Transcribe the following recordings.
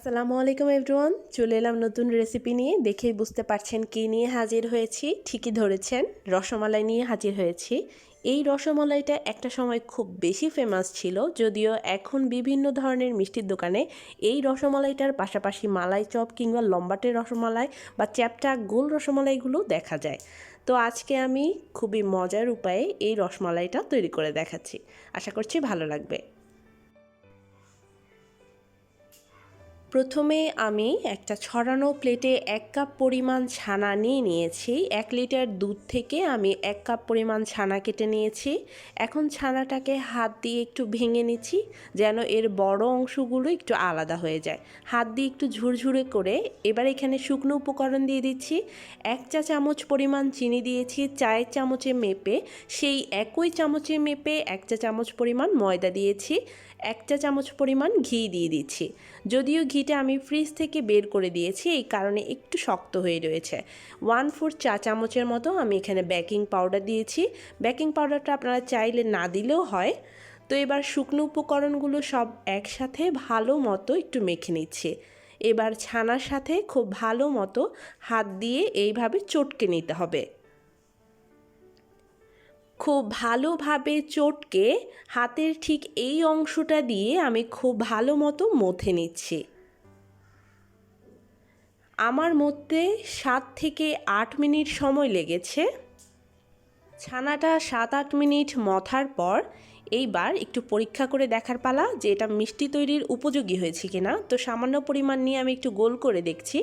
আসসালামু আলাইকুম এভরিওয়ান, চলে এলাম নতুন রেসিপি নিয়ে। দেখেই বুঝতে পারছেন কী নিয়ে হাজির হয়েছি। ঠিকই ধরেছেন, রসমালাই নিয়ে হাজির হয়েছি। এই রসমালাইটা একটা সময় খুব বেশি ফেমাস ছিল, যদিও এখন বিভিন্ন ধরনের মিষ্টির দোকানে এই রসমালাইটার পাশাপাশি মালাই চপ কিংবা লম্বাটে রসমালাই বা চ্যাপটা গোল রসমালাইগুলো দেখা যায়। তো আজকে আমি খুবই মজার উপায়ে এই রসমালাইটা তৈরি করে দেখাচ্ছি, আশা করছি ভালো লাগবে। প্রথমে আমি একটা ছড়ানো প্লেটে 1 কাপ পরিমাণ ছানা নিয়েছি। 1 লিটার দুধ থেকে আমি 1 কাপ পরিমাণ ছানা কেটে নিয়েছি। এখন ছানাটাকে হাত দিয়ে একটু ভেঙে নিচ্ছি, যেন এর বড় অংশগুলো একটু আলাদা হয়ে যায়। হাত দিয়ে একটু ঝুরঝুরে করে এবার এখানে শুকনো উপকরণ দিয়ে দিচ্ছি। 1 চা চামচ পরিমাণ চিনি দিয়েছি চায়ের চামচে মেপে, সেই একই চামচে মেপে 1 চা চামচ পরিমাণ ময়দা দিয়েছি। 1 চা চামচ পরিমাণ ঘি দিয়ে দিচ্ছি। যদিও ঘিটা আমি ফ্রিজ থেকে বের করে দিয়েছি, এই কারণে একটু শক্ত হয়ে রয়েছে। 1/4 চা চামচের মতো আমি এখানে বেকিং পাউডার দিয়েছি। বেকিং পাউডারটা আপনারা চাইলে না দিলেও হয়। তো এবার শুকনো উপকরণগুলো সব একসাথে ভালো মতো একটু মেখে নিচ্ছি। এবার ছানার সাথে খুব ভালো মতো হাত দিয়ে এইভাবে চটকে নিতে হবে। খুব ভালোভাবে চটকে হাতের ঠিক এই অংশটা দিয়ে আমি খুব ভালো মতো মথে নিচ্ছি। আমার মধ্যে 7 থেকে 8 মিনিট সময় লেগেছে। ছানাটা 7-8 মিনিট মথার পর এইবার একটু পরীক্ষা করে দেখার পালা যে এটা মিষ্টি তৈরির উপযোগী হয়েছে কিনা। তো সামান্য পরিমাণ নিয়ে আমি একটু গোল করে দেখছি।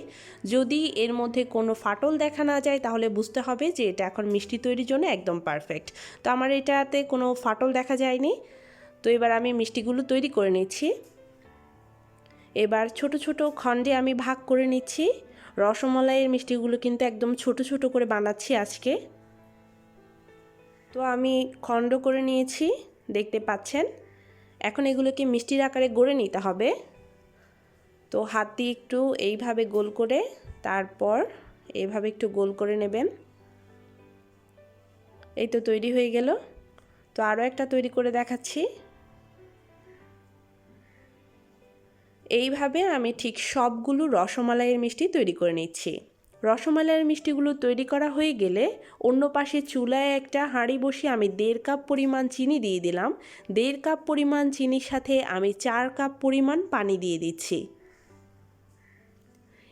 যদি এর মধ্যে কোনো ফাটল দেখা না যায় তাহলে বুঝতে হবে যে এটা এখন মিষ্টি তৈরির জন্য একদম পারফেক্ট। তো আমার এটাতে কোনো ফাটল দেখা যায়নি। তো এবার আমি মিষ্টিগুলো তৈরি করে নিচ্ছি। এবার ছোট ছোট খণ্ডে আমি ভাগ করে নিচ্ছি। রসমালাইয়ের মিষ্টিগুলো কিন্তু একদম ছোট ছোট করে বানাচ্ছি আজকে। তো আমি খণ্ড করে নিয়েছি, দেখতে পাচ্ছেন। এখন এগুলোকে মিষ্টির আকারে গড়ে নিতে হবে। তো হাত দিয়ে একটু এইভাবে গোল করে, তারপর এইভাবে একটু গোল করে নেবেন। এই তো তৈরি হয়ে গেল। তো আরও একটা তৈরি করে দেখাচ্ছি। এইভাবে আমি ঠিক সবগুলো রসমালাইয়ের মিষ্টি তৈরি করে নিচ্ছি। রসমালাইয়ের মিষ্টিগুলো তৈরি করা হয়ে গেলে অন্য পাশে চুলায় একটা হাঁড়ি বসিয়ে আমি 1.5 কাপ পরিমাণ চিনি দিয়ে দিলাম। 1.5 কাপ পরিমাণ চিনির সাথে আমি 4 কাপ পরিমাণ পানি দিয়ে দিচ্ছি।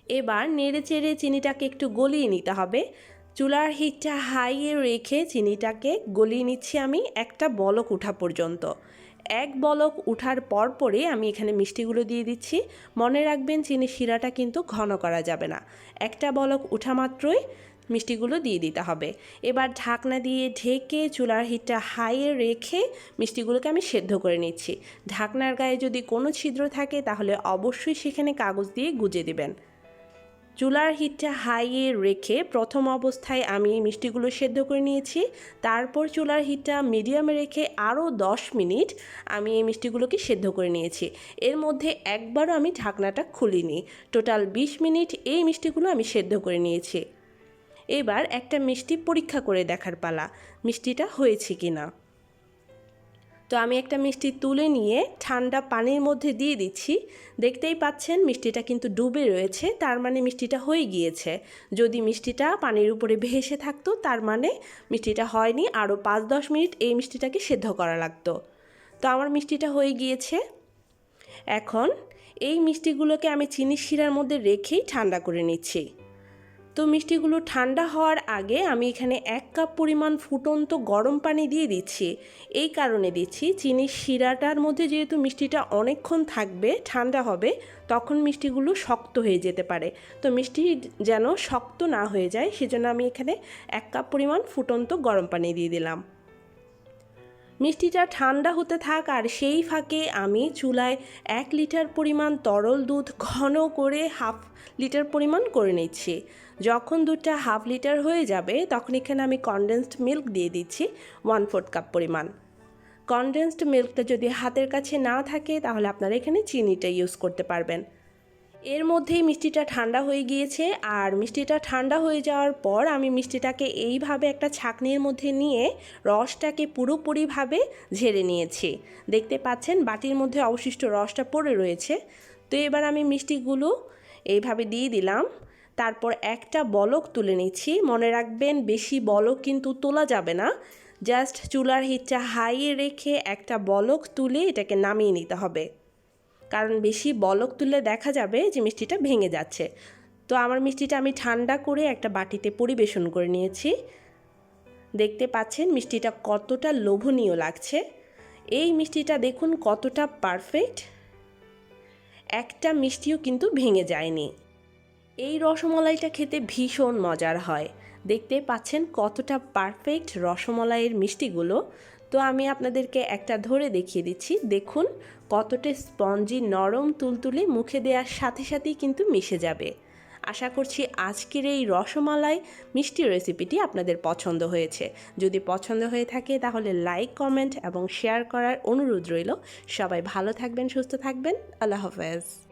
এবার নেড়ে চেড়ে চিনিটাকে একটু গলিয়ে নিতে হবে। চুলার হিটটা হাইয়ে রেখে চিনিটাকে গলিয়ে নিচ্ছি আমি একটা বলক ওঠা পর্যন্ত। এক বলক ওঠার পরই আমি এখানে মিষ্টিগুলো দিয়ে দিচ্ছি। মনে রাখবেন চিনির শিরাটা কিন্তু ঘন করা যাবে না। একটা বলক ওঠা মাত্রই মিষ্টিগুলো দিয়ে দিতে হবে। এবার ঢাকনা দিয়ে ঢেকে চুলার হিটটা হাইয়ে রেখে মিষ্টিগুলোকে আমি সেদ্ধ করে নিচ্ছি। ঢাকনার গায়ে যদি কোনো ছিদ্র থাকে তাহলে অবশ্যই সেখানে কাগজ দিয়ে গুজে দেবেন। চুলার হিটটা হাইয়ে রেখে প্রথম অবস্থায় আমি মিষ্টিগুলো সেদ্ধ করে নিয়েছি। তারপর চুলার হিটটা মিডিয়ামে রেখে আরও 10 মিনিট আমি এই মিষ্টিগুলোকে সেদ্ধ করে নিয়েছি। এর মধ্যে একবারও আমি ঢাকনাটা খুলিনি। টোটাল 20 মিনিট এই মিষ্টিগুলো আমি সেদ্ধ করে নিয়েছি। এবার একটা মিষ্টি পরীক্ষা করে দেখার পালা, মিষ্টিটা হয়েছে কিনা। তো আমি একটা মিষ্টি তুলে নিয়ে ঠান্ডা পানির মধ্যে দিয়ে দিচ্ছি। দেখতেই পাচ্ছেন মিষ্টিটা কিন্তু ডুবে রয়েছে, তার মানে মিষ্টিটা হয়ে গিয়েছে। যদি মিষ্টিটা পানির উপরে ভেসে থাকতো তার মানে মিষ্টিটা হয়নি, আরও 5-10 মিনিট এই মিষ্টিটাকে সেদ্ধ করা লাগতো। তো আমার মিষ্টিটা হয়ে গিয়েছে। এখন এই মিষ্টিগুলোকে আমি চিনির শিরার মধ্যে রেখেই ঠান্ডা করে নিচ্ছি। তো মিষ্টিগুলো ঠান্ডা হওয়ার আগে আমি এখানে 1 কাপ পরিমাণ ফুটন্ত গরম পানি দিয়ে দিচ্ছি। এই কারণে দিচ্ছি, চিনির শিরাটার মধ্যে যেহেতু মিষ্টিটা অনেকক্ষণ থাকবে, ঠান্ডা হবে, তখন মিষ্টিগুলো শক্ত হয়ে যেতে পারে। তো মিষ্টি যেন শক্ত না হয়ে যায় সেজন্য আমি এখানে 1 কাপ পরিমাণ ফুটন্ত গরম পানি দিয়ে দিলাম। মিষ্টিটা ঠান্ডা হতে থাক আর সেই ফাঁকে আমি চুলায় 1 লিটার পরিমাণ তরল দুধ ঘন করে 1/2 লিটার পরিমাণ করে নিচ্ছি। যখন দুধটা 1/2 লিটার হয়ে যাবে তখন এখানে আমি কনডেন্সড মিল্ক দিয়ে দিচ্ছি 1/4 কাপ পরিমাণ। কনডেন্সড মিল্কটা যদি হাতের কাছে না থাকে তাহলে আপনারা এখানে চিনিটা ইউজ করতে পারবেন। এর মধ্যেই মিষ্টিটা ঠান্ডা হয়ে গিয়েছে। আর মিষ্টিটা ঠান্ডা হয়ে যাওয়ার পর আমি মিষ্টিটাকে এইভাবে একটা ছাঁকনির মধ্যে নিয়ে রসটাকে পুরোপুরিভাবে ঝেড়ে নিয়েছি। দেখতে পাচ্ছেন বাটির মধ্যে অবশিষ্ট রসটা পড়ে রয়েছে। তো এবার আমি মিষ্টিগুলো এইভাবে দিয়ে দিলাম। তারপর একটা বলক তুলে নিচ্ছি। মনে রাখবেন বেশি বলক কিন্তু তোলা যাবে না, জাস্ট চুলার হিটটা হাইয়ে রেখে একটা বলক তুলে এটাকে নামিয়ে নিতে হবে, কারণ বেশি বলক তুললে দেখা যাবে যে মিষ্টিটা ভেঙে যাচ্ছে। তো আমার মিষ্টিটা আমি ঠান্ডা করে একটা বাটিতে পরিবেশন করে নিয়েছি। দেখতে পাচ্ছেন মিষ্টিটা কতটা লোভনীয় লাগছে। এই মিষ্টিটা দেখুন কতটা পারফেক্ট, একটা মিষ্টিও কিন্তু ভেঙে যায়নি। এই রসমালাইটা খেতে ভীষণ মজার হয়। দেখতে পাচ্ছেন কতটা পারফেক্ট রসমালাইয়ের মিষ্টিগুলো। তো আমি আপনাদেরকে একটা ধরে দেখিয়ে দিচ্ছি, দেখুন কতটা স্পঞ্জি, নরম, তুলতুলে, মুখে দেওয়ার সাথে সাথেই কিন্তু মিশে যাবে। আশা করছি আজকের এই রসমালাই মিষ্টি রেসিপিটি আপনাদের পছন্দ হয়েছে। যদি পছন্দ হয়ে থাকে তাহলে লাইক, কমেন্ট এবং শেয়ার করার অনুরোধ রইল। সবাই ভালো থাকবেন, সুস্থ থাকবেন। আল্লাহ হাফেজ।